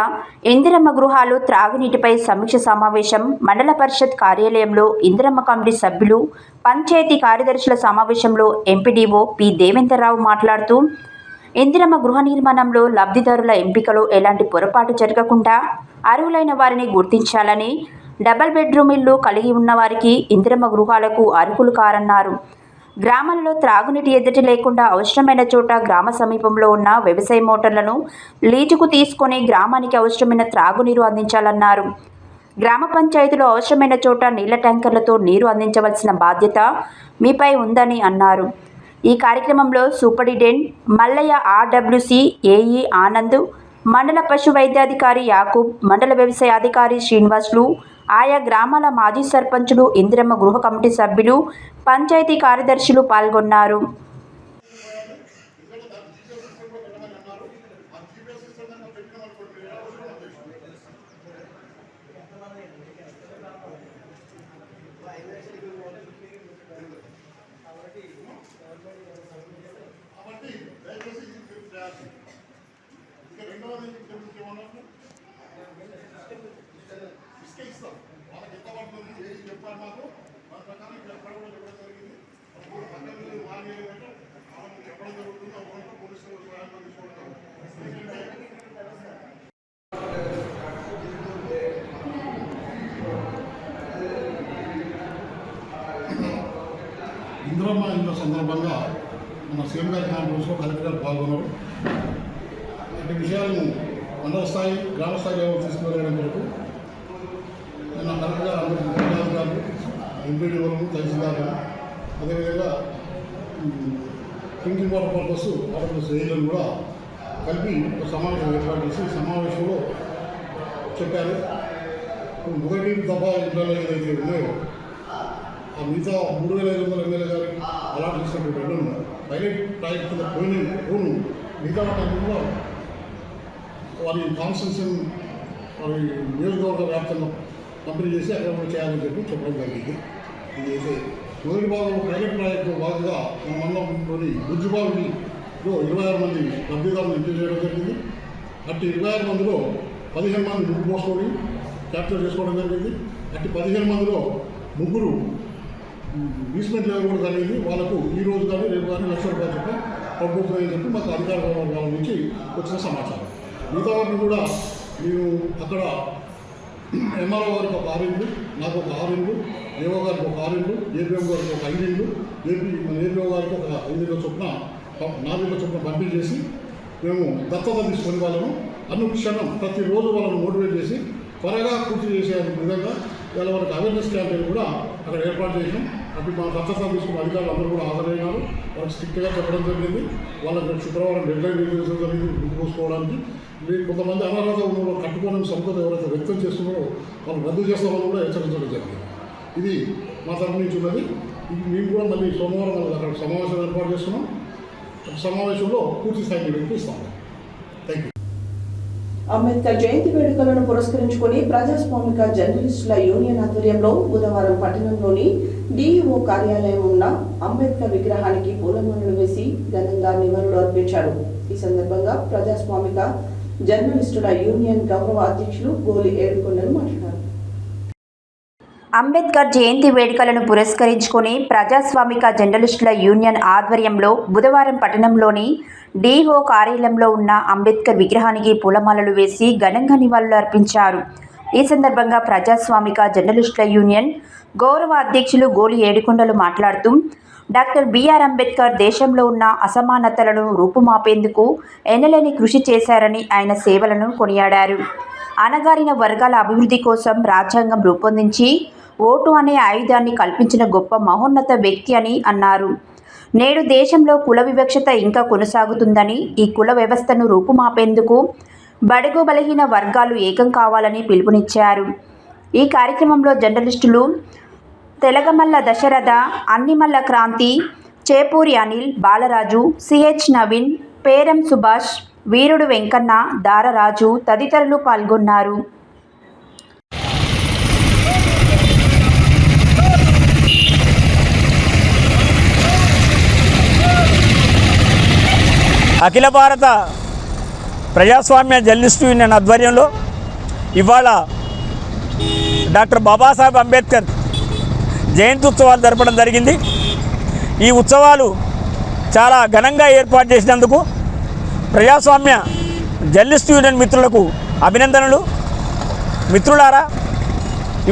B: ఇందిరమ్మ గృహాలు త్రాగునీటిపై సమీక్ష సమావేశం మండల పరిషత్ కార్యాలయంలో ఇందిరమ్మ కమిటీ సభ్యులు, పంచాయతీ కార్యదర్శుల సమావేశంలో ఎంపీడీఓ పి దేవేందర్రావు మాట్లాడుతూ ఇందిరమ్మ గృహ నిర్మాణంలో లబ్ధిదారుల ఎంపికలో ఎలాంటి పొరపాటు జరగకుండా అర్హులైన వారిని గుర్తించాలని, డబుల్ బెడ్రూమ్ ఇల్లు కలిగి ఉన్న వారికి ఇందిరమ్మ గృహాలకు అర్హులు కారన్నారు. గ్రామాలలో త్రాగునీటి ఎద్దడి లేకుండా అవసరమైన చోట గ్రామ సమీపంలో ఉన్న వ్యవసాయ మోటార్లను లీజుకు తీసుకొని గ్రామానికి అవసరమైన త్రాగునీరు అందించాలన్నారు. గ్రామ పంచాయతీలో అవసరమైన చోట నీళ్ల ట్యాంకర్లతో నీరు అందించవలసిన బాధ్యత మీపై ఉందని అన్నారు. ఈ కార్యక్రమంలో superintendent Mallaiah, RWC AE Anand, మండల పశు వైద్యాధికారి యాకూబ్, మండల వ్యవసాయ అధికారి శ్రీనివాసులు, ఆయా గ్రామాల మాజీ సర్పంచులు, ఇందిరమ్మ గృహ కమిటీ సభ్యులు, పంచాయతీ కార్యదర్శులు పాల్గొన్నారు.
M: ఇందిరమ్మ ఇళ్ళ సందర్భంగా మన సీఎం గారి కాన్ఫరెన్స్లో కలెక్టర్ గారు పాల్గొన్నారు. అన్ని విషయాలను మండల స్థాయి, గ్రామ స్థాయి లెవెల్ తీసుకువెళ్ళడం కొరకు నిన్న కలెక్టర్ గారు అందరికీ ఎంపీడీఓలను తహసీల్దార్లను అదేవిధంగా డ్రింకింగ్ వాటర్ పర్పస్ వాటర్ స్టేజ్లను కూడా కలిపి ఒక సమావేశం ఏర్పాటు చేసి సమావేశంలో చెప్పారు. మొదటి దఫా ఇళ్ళలో ఏదైతే ఉన్నాయో ఆ మిగతా 3,500 ఎమ్మెల్యే గారికి అలాట్ చేసినటువంటి ఇళ్ళు ఉన్నాయి. పైలట్ ప్రాజెక్ట్ కింద పోను మిగతా వాటిని కూడా వారి కాన్స్టిట్యూషన్ వారి నియోజకవర్గ వ్యాప్తంగా పంపిణీ చేసి అక్కడ కూడా చేయాలని చెప్పడం జరిగింది. ఇది అయితే మొదటి భాగంలో పైలట్ ప్రాజెక్టు భాగంగా మన మండలంలోని బుజ్జుబాబులో 26 మంది లబ్ధిదారులను ఎంపిక చేయడం జరిగింది. అట్టి 26 మందిలో 15 మంది ముగ్గు పోసుకొని క్యాప్చర్ చేసుకోవడం జరిగింది. అట్టి 15 మందిలో 3 బీస్మెంట్ లెవెల్ కూడా కలిగింది. వాళ్ళకు ఈ రోజు కానీ రేపు కానీ ₹1,00,000 చెప్పి పంపుతుందని చెప్పి మాకు అధికార వర్గాల నుంచి వచ్చిన సమాచారం. మిగతా వాటిని కూడా మేము అక్కడ ఎంఆర్ఓ గారికి ఒక 6 ఇండ్లు, నాకు ఒక 6 ఇండ్లు, ఏఓ గారికి ఒక 6 ఇండ్లు, ఏపీఎం గారికి ఒక 5 ఇండ్లు, ఏపీఓ గారికి ఒక 5 ఇండ్ల చొప్పున 4 ఇండ్ల చొప్పున పంపిణీ చేసి మేము దత్తత తీసుకొని వాళ్ళను అనుక్షణం ప్రతిరోజు వాళ్ళను మోటివేట్ చేసి త్వరగా పూర్తి చేసే విధంగా ఇలా వాళ్ళకి అవేర్నెస్ క్యాంపెయిన్ కూడా అక్కడ ఏర్పాటు చేసాం. అప్పుడు మా దత్తత తీసుకున్న అధికారులు అందరూ కూడా హాజరైనారు. వాళ్ళకి స్ట్రిక్ట్గా చెప్పడం జరిగింది. వాళ్ళకి శుక్రవారం డెడ్లైన్ నిర్దేశించడం జరిగింది గుర్తుకోసుకోవడానికి. మీరు కొంతమంది అనర్హత ఉన్న కట్టుకోవడానికి సంపద ఎవరైతే వ్యక్తం చేస్తున్నారో వాళ్ళు రద్దు చేస్తామని కూడా హెచ్చరించడం జరిగింది. ఇది మా తరఫు నుంచి ఉన్నది. ఇది మేము కూడా మళ్ళీ సోమవారం మళ్ళీ అక్కడ సమావేశం ఏర్పాటు చేస్తున్నాం. సమావేశంలో పూర్తి స్థాయి మీటింగ్కి ఇస్తాము. Thank you.
A: అంబేద్కర్ జయంతి వేడుకలను పురస్కరించుకుని ప్రజాస్వామిక జర్నలిస్టుల యూనియన్ ఆధ్వర్యంలో బుధవారం పట్టణంలోని డిఈఓ కార్యాలయం ఉన్న అంబేద్కర్ విగ్రహానికి పూలమాలలు వేసి ఘనంగా నివాళులు అర్పించారు. ఈ సందర్భంగా ప్రజాస్వామిక జర్నలిస్టుల యూనియన్ గౌరవ అధ్యక్షులు గోలి ఏడుకొండలు మాట్లాడారు.
B: అంబేద్కర్ జయంతి వేడుకలను పురస్కరించుకుని ప్రజాస్వామిక జర్నలిస్టుల యూనియన్ ఆధ్వర్యంలో బుధవారం పట్టణంలోని డిఓ కార్యాలయంలో ఉన్న అంబేద్కర్ విగ్రహానికి పూలమాలలు వేసి ఘనంగా నివాళులు అర్పించారు. ఈ సందర్భంగా ప్రజాస్వామిక జర్నలిస్టుల యూనియన్ గౌరవ అధ్యక్షులు గోలి ఏడుకొండలు మాట్లాడుతూ డాక్టర్ బిఆర్ అంబేద్కర్ దేశంలో ఉన్న అసమానతలను రూపుమాపేందుకు ఎనలేని కృషి చేశారని ఆయన సేవలను కొనియాడారు. అణగారిన వర్గాల అభివృద్ధి కోసం రాజ్యాంగం రూపొందించి ఓటు అనే ఆయుధాన్ని కల్పించిన గొప్ప మహోన్నత వ్యక్తి అని అన్నారు. నేడు దేశంలో కుల వివక్షత ఇంకా కొనసాగుతుందని, ఈ కుల వ్యవస్థను రూపుమాపేందుకు బడుగు బలహీన వర్గాలు ఏకం కావాలని పిలుపునిచ్చారు. ఈ కార్యక్రమంలో జర్నలిస్టులు తెలగమల్ల దశరథ, అన్నిమల్ల క్రాంతి, చేపూరి అనిల్, బాలరాజు, సిహెచ్ నవీన్, పేరం సుభాష్, వీరుడు వెంకన్న, దారరాజు తదితరులు పాల్గొన్నారు.
N: అఖిల భారత ప్రజాస్వామ్య జర్నలిస్టు యూనియన్ ఆధ్వర్యంలో ఇవాళ డాక్టర్ బాబాసాహెబ్ అంబేద్కర్ జయంతి ఉత్సవాలు జరపడం జరిగింది. ఈ ఉత్సవాలు చాలా ఘనంగా ఏర్పాటు చేసినందుకు ప్రజాస్వామ్య జర్నలిస్టు యూనియన్ మిత్రులకు అభినందనలు. మిత్రులారా,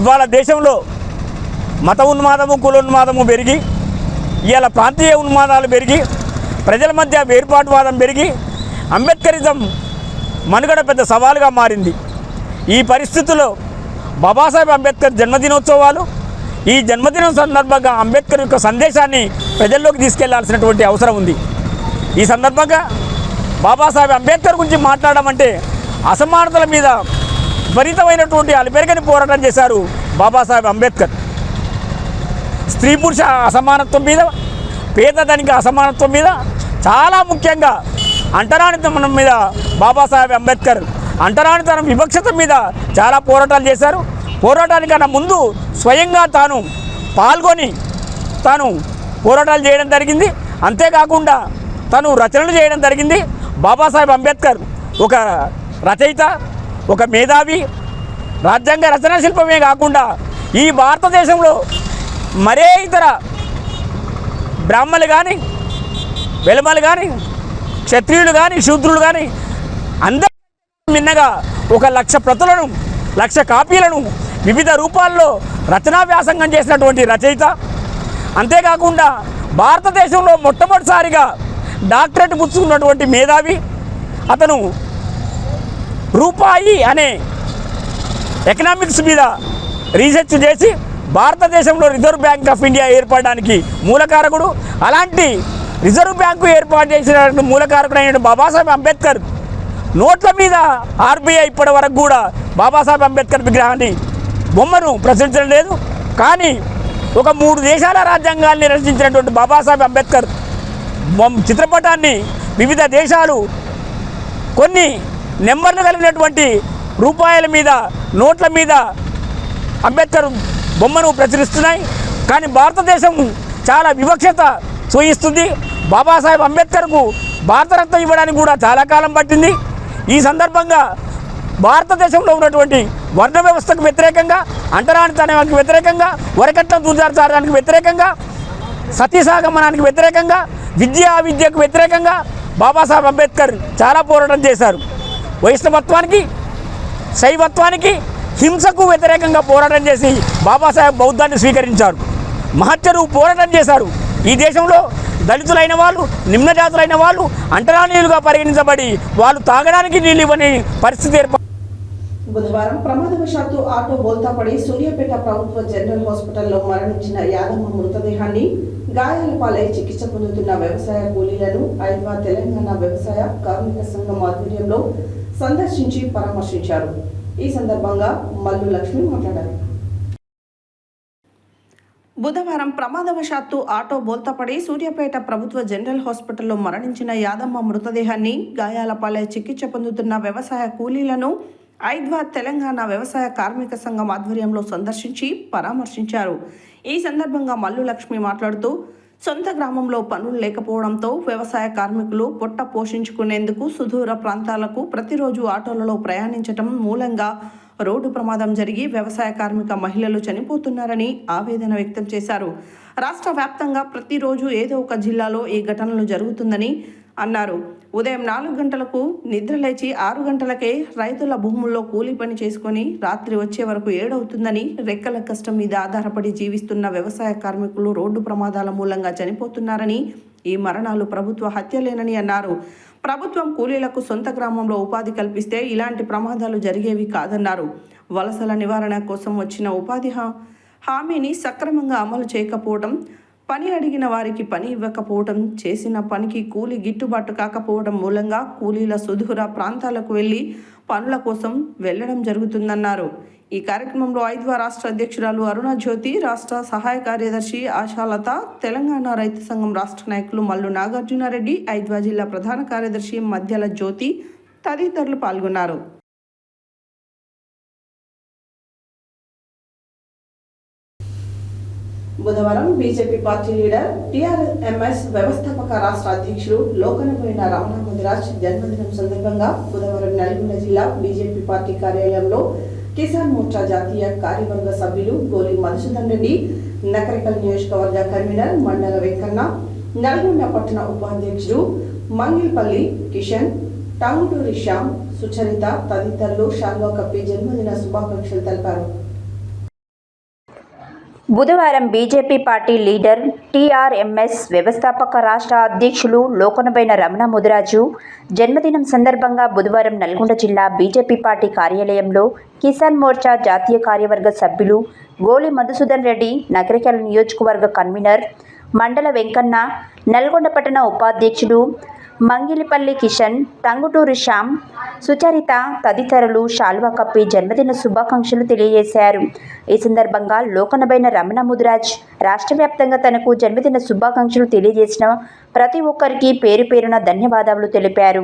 N: ఇవాళ దేశంలో మత ఉన్మాదము, కులోన్మాదము పెరిగి, ఇవాళ ప్రాంతీయ ఉన్మాదాలు పెరిగి, ప్రజల మధ్య వేర్పాటువాదం పెరిగి అంబేద్కరిజం మనుగడ పెద్ద సవాలుగా మారింది. ఈ పరిస్థితుల్లో బాబాసాహెబ్ అంబేద్కర్ జన్మదినోత్సవాలు, ఈ జన్మదినం సందర్భంగా అంబేద్కర్ యొక్క సందేశాన్ని ప్రజల్లోకి తీసుకెళ్లాల్సినటువంటి అవసరం ఉంది. ఈ సందర్భంగా బాబాసాహెబ్ అంబేద్కర్ గురించి మాట్లాడమంటే అసమానతల మీద విపరీతమైనటువంటి అలుపెరగని పోరాటం చేశారు బాబాసాహెబ్ అంబేద్కర్. స్త్రీ పురుష అసమానత్వం మీద, పేద ధనిక అసమానత్వం మీద, చాలా ముఖ్యంగా అంటరానితనం మీద బాబాసాహెబ్ అంబేద్కర్ అంటరానితనం వివక్షత మీద చాలా పోరాటాలు చేశారు. పోరాటానికన్నా ముందు స్వయంగా తాను పాల్గొని తాను పోరాటాలు చేయడం జరిగింది. అంతేకాకుండా తను రచనలు చేయడం జరిగింది. బాబాసాహెబ్ అంబేద్కర్ ఒక రచయిత, ఒక మేధావి, రాజ్యాంగ రచనా శిల్పమే కాకుండా ఈ భారతదేశంలో మరే ఇతర బ్రాహ్మణులు కానీ, వెలమలు కానీ, క్షత్రియులు కానీ, శూద్రులు కానీ అందరూ మిన్నగా 1,00,000 ప్రతులను, 1,00,000 కాపీలను వివిధ రూపాల్లో రచనా వ్యాసంగం చేసినటువంటి రచయిత. అంతేకాకుండా భారతదేశంలో మొట్టమొదటిసారిగా డాక్టరేట్ పుచ్చుకున్నటువంటి మేధావి. అతను రూపాయి అనే ఎకనామిక్స్ మీద రీసెర్చ్ చేసి భారతదేశంలో రిజర్వ్ బ్యాంక్ ఆఫ్ ఇండియా ఏర్పడడానికి మూలకారకుడు. అలాంటి రిజర్వ్ బ్యాంకు ఏర్పాటు చేసిన మూలకారకుడైన బాబాసాహెబ్ అంబేద్కర్ నోట్ల మీద ఆర్బీఐ ఇప్పటి వరకు కూడా బాబాసాహెబ్ అంబేద్కర్ విగ్రహాన్ని బొమ్మను ప్రచురించడం లేదు. కానీ ఒక 3 దేశాల రాజ్యాంగాల్ని రచించినటువంటి బాబాసాహెబ్ అంబేద్కర్ చిత్రపటాన్ని వివిధ దేశాలు కొన్ని నెంబర్లు కలిగినటువంటి రూపాయల మీద నోట్ల మీద అంబేద్కర్ బొమ్మను ప్రచురిస్తున్నాయి. కానీ భారతదేశం చాలా వివక్షత చూయిస్తుంది. బాబాసాహెబ్ అంబేద్కర్కు భారతరత్న ఇవ్వడానికి కూడా చాలా కాలం పట్టింది. ఈ సందర్భంగా భారతదేశంలో ఉన్నటువంటి వర్ణ వ్యవస్థకు వ్యతిరేకంగా, అంటరానితనానికి వ్యతిరేకంగా, వరకట్నం దూర్జార్చానికి వ్యతిరేకంగా, సతీసాగమనానికి వ్యతిరేకంగా, విద్యకు వ్యతిరేకంగా బాబాసాహెబ్ అంబేద్కర్ చాలా పోరాటం చేశారు. వైష్ణవత్వానికి, శైవత్వానికి, హింసకు వ్యతిరేకంగా పోరాటం చేసి బాబాసాహెబ్ బౌద్ధాన్ని స్వీకరించారు. మహత్యరు పోరాటం చేశారు. ఈ దేశంలో దళితులైన వాళ్ళు, నిమ్న జాతులైన వాళ్ళు అంటరానీయులుగా పరిగణించబడి వాళ్ళు తాగడానికి నీళ్ళు ఇవ్వని పరిస్థితి
A: బుధవారం ప్రమాదవశాత్తు ఆటో బోల్తాపడి సూర్యాపేట ప్రభుత్వ జనరల్ హాస్పిటల్లో మరణించిన యాదమ్మ మృతదేహాన్ని గాయాల పాలై చికిత్స పొందుతున్న వ్యవసాయ కూలీలను హైదరాబాద్ తెలంగాణ వ్యవసాయ కార్మిక సంఘం ఆధ్వర్యంలో సందర్శించి పరామర్శించారు. ఈ సందర్భంగా మల్లు లక్ష్మి మాట్లాడారు. బుధవారం ప్రమాదవశాత్తు ఆటో బోల్తాపడి సూర్యాపేట ప్రభుత్వ జనరల్ హాస్పిటల్లో మరణించిన యాదమ్మ మృతదేహాన్ని గాయాల పాలై చికిత్స పొందుతున్న వ్యవసాయ కూలీలను హైదరాబాద్ తెలంగాణ వ్యవసాయ కార్మిక సంఘం ఆధ్వర్యంలో సందర్శించి పరామర్శించారు. ఈ సందర్భంగా మల్లు లక్ష్మి మాట్లాడుతూ సొంత గ్రామంలో పనులు లేకపోవడంతో వ్యవసాయ కార్మికులు పొట్ట పోషించుకునేందుకు సుదూర ప్రాంతాలకు ప్రతిరోజు ఆటోలలో ప్రయాణించటం మూలంగా రోడ్డు ప్రమాదం జరిగి వ్యవసాయ కార్మిక మహిళలు చనిపోతున్నారని ఆవేదన వ్యక్తం చేశారు. రాష్ట్ర వ్యాప్తంగా ప్రతిరోజు ఏదో ఒక జిల్లాలో ఈ ఘటనలు జరుగుతుందని అన్నారు. ఉదయం 4 గంటలకు నిద్రలేచి 6 గంటలకే రైతుల భూముల్లో కూలి పని చేసుకొని రాత్రి వచ్చే వరకు 7 అవుతుందని రెక్కల కష్టం మీద ఆధారపడి జీవిస్తున్న వ్యవసాయ కార్మికులు రోడ్డు ప్రమాదాల మూలంగా చనిపోతున్నారని, ఈ మరణాలు ప్రభుత్వ హత్యలేనని అన్నారు. ప్రభుత్వం కూలీలకు సొంత గ్రామంలో ఉపాధి కల్పిస్తే ఇలాంటి ప్రమాదాలు జరిగేవి కాదన్నారు. వలసల నివారణ కోసం వచ్చిన ఉపాధి హామీని సక్రమంగా అమలు చేయకపోవడం, పని అడిగిన వారికి పని ఇవ్వకపోవడం, చేసిన పనికి కూలి గిట్టుబాటు కాకపోవడం మూలంగా కూలీల సుదూర ప్రాంతాలకు వెళ్లి పనుల కోసం వెళ్లడం జరుగుతుందన్నారు. ఈ కార్యక్రమంలో ఐద్వా రాష్ట్ర అధ్యక్షురాలు అరుణ జ్యోతి, రాష్ట్ర సహాయ కార్యదర్శి ఆశాలత, తెలంగాణ రైతు సంఘం రాష్ట్ర నాయకులు మల్లు నాగార్జునారెడ్డి, ఐద్వా జిల్లా ప్రధాన కార్యదర్శి మధ్యల జ్యోతి తదితరులు పాల్గొన్నారు. బుధవారం బీజేపీ పార్టీ లీడర్ టీఆర్ఎంఎస్ వ్యవస్థాపక రాష్ట్ర అధ్యక్షుడు లోకనబోయిన రమణ ముదిరాజ్ జన్మదినం సందర్భంగా బుధవారం నల్గొండ జిల్లా బీజేపీ పార్టీ కార్యాలయంలో కిసాన్ మోర్చా జాతీయ కార్యవర్గ సభ్యులు గోలి మధుసూదన్ రెడ్డి, నకరికల్ నియోజకవర్గ కన్వీనర్ మండల వెంకన్న, నల్గొండ పట్టణ ఉపాధ్యక్షుడు మంగిల్పల్లి కిషన్, టంగుటూరి శ్యామ్, సుచరిత తదితరులు శాల్వా కప్పి జన్మదిన శుభాకాంక్షలు తెలిపారు.
B: బుధవారం బీజేపీ పార్టీ లీడర్ టీఆర్ఎంఎస్ వ్యవస్థాపక రాష్ట్ర అధ్యక్షులు లోకనబైన రమణ ముదిరాజు జన్మదినం సందర్భంగా బుధవారం నల్గొండ జిల్లా బీజేపీ పార్టీ కార్యాలయంలో కిసాన్ మోర్చా జాతీయ కార్యవర్గ సభ్యులు గోలి మధుసూదన్ రెడ్డి, నగరికల్ నియోజకవర్గ కన్వీనర్ మండల వెంకన్న, నల్గొండ పట్టణ ఉపాధ్యక్షుడు మంగిలిపల్లి కిషన్, టంగుటూరి శ్యామ్, సుచరిత తదితరులు శాల్వా కప్పి జన్మదిన శుభాకాంక్షలు తెలియజేశారు. ఈ సందర్భంగా లోకనబైన రమణ ముదిరాజ్ రాష్ట్ర వ్యాప్తంగా తనకు జన్మదిన శుభాకాంక్షలు తెలియజేసిన ప్రతి ఒక్కరికి పేరు పేరున ధన్యవాదాలు తెలిపారు.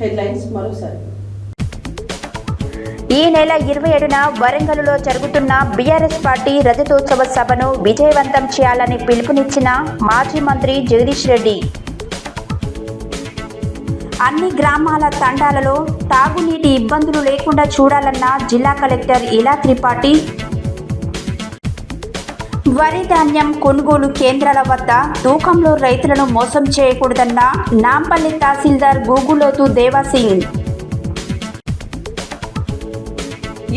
A: హెడ్లైన్స్ మరోసారి.
B: ఈ నెల 27న వరంగల్లో జరుగుతున్న బీఆర్ఎస్ పార్టీ రజతోత్సవ సభను విజయవంతం చేయాలని పిలుపునిచ్చిన మాజీ మంత్రి జగదీష్ రెడ్డి. అన్ని గ్రామాల తండాలలో తాగునీటి ఇబ్బందులు లేకుండా చూడాలన్న జిల్లా కలెక్టర్ ఇలా త్రిపాఠి. వరి ధాన్యం కొనుగోలు కేంద్రాల వద్ద తూకంలో రైతులను మోసం చేయకూడదన్న నాంపల్లి తహసీల్దార్ గూగులోతు దేవాసింగ్.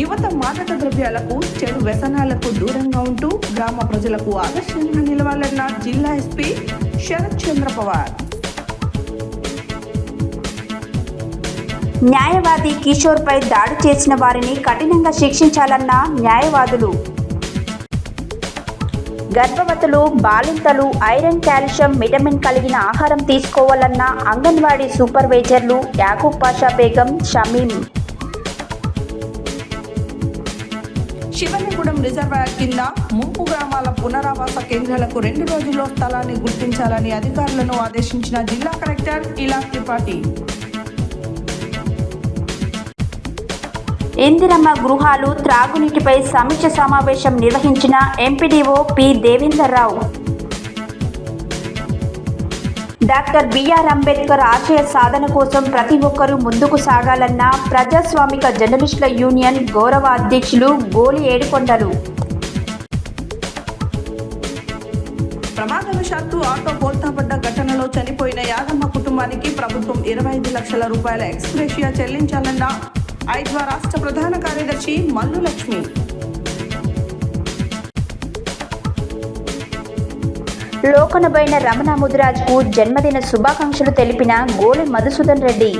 A: యువత మాదక ద్రవ్యాలకు, చెడు వ్యసనాలకు దూరంగా ఉంటూ గ్రామ ప్రజలకు ఆదర్శంగా నిలవాలన్న జిల్లా ఎస్పీ శరత్ చంద్ర పవార్.
B: న్యాయవాది కిషోర్పై దాడి చేసిన వారిని కఠినంగా శిక్షించాలన్న న్యాయవాదులు. గర్భవతులు, బాలింతలు ఐరన్, కాల్షియం, విటమిన్ కలిగిన ఆహారం తీసుకోవాలన్న అంగన్వాడీ సూపర్వైజర్లు యాకూబ్ పాషా, బేగం, షమీం.
A: శివనగూడెం రిజర్వాయర్ కింద ముంపు గ్రామాల పునరావాస కేంద్రాలకు 2 రోజుల్లో స్థలాన్ని గుర్తించాలని అధికారులను ఆదేశించిన జిల్లా కలెక్టర్ ఇలా త్రిపాఠి.
B: ఇందిరమ్మ గృహాలు, త్రాగునీటిపై సమీక్ష సమావేశం నిర్వహించిన ఎంపీడీఓ పి దేవేందర్ రావు. డాక్టర్ బిఆర్ అంబేద్కర్ ఆశయ సాధన కోసం ప్రతి ఒక్కరూ ముందుకు సాగాలన్న ప్రజాస్వామిక జర్నలిస్టుల యూనియన్ గౌరవ అధ్యక్షులు గోలి ఏడుకొండలు.
A: ప్రమాదవశాత్తు ఆటో బోల్తాపడ్డ ఘటనలో చనిపోయిన యాదమ్మ కుటుంబానికి ప్రభుత్వం 25 లక్షల రూపాయల ఎక్స్గ్రేషియా చెల్లించాలన్న ఐద్వా రాష్ట్ర ప్రధాన కార్యదర్శి మల్లు లక్ష్మి.
B: లోకనబైన రమణ ముదిరాజ్కు జన్మదిన శుభాకాంక్షలు తెలిపిన గోలి మధుసూదన్ రెడ్డి.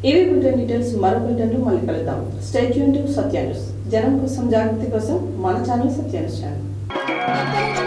A: ఇవి బులెటిన్ డీటెయిల్స్. మరో బులెటిన్లో మళ్ళీ కలుద్దాం. Stay tune to Satya news. జనం కోసం, జాగృతి కోసం మన ఛానల్ సత్య న్యూస్ ఛానల్.